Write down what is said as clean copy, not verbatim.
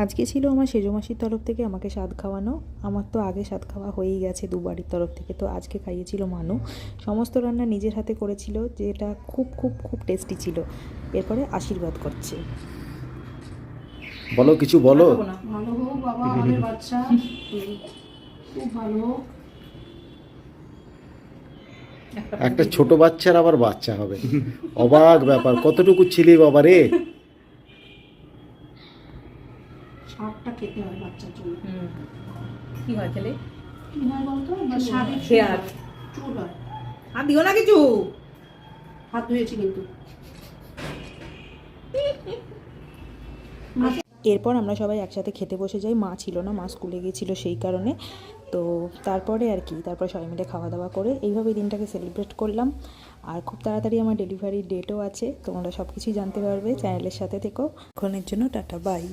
আজকে ছিল আমার সেজো মাসির তরফ থেকে আমাকে স্বাদ খাওয়ানো। আমার তো আগে স্বাদ খাওয়া হয়েই গেছে দুবারের তরফ থেকে, তো আজকে খাইয়েছিল মানু। সমস্ত রান্না নিজের হাতে করেছিল, যেটা খুব খুব খুব টেস্টি ছিল। এরপরে আশীর্বাদ করছে। বলো, কিছু বলো। ভালো হোক বাবা, আমাদের বাচ্চা খুব ভালো হোক। একটা ছোট বাচ্চার আবার বাচ্চা হবে, অবাক ব্যাপার। কতটুকু ছিলি বাবা রে? শাকটা খেতে হয় বাচ্চার জন্য। কি হয় খেলে? কি হয় বলতো, শাকের খেয়ার চুল হয়। আর দিও না কিছু। হাত ধুয়েছি কিন্তু। এরপর আমরা সবাই একসাথে খেতে বসে যাই। মা ছিল না, মা স্কুলে গিয়েছিলো সেই কারণে। তো তারপরে আর কি, তারপর সবাই মিলে খাওয়া দাওয়া করে এইভাবেই দিনটাকে সেলিব্রেট করলাম। আর খুব তাড়াতাড়ি আমার ডেলিভারির ডেটও আছে, তোমরা সব কিছুই জানতে পারবে। চ্যানেলের সাথে থেকো। এখনের জন্য টাটা, বাই।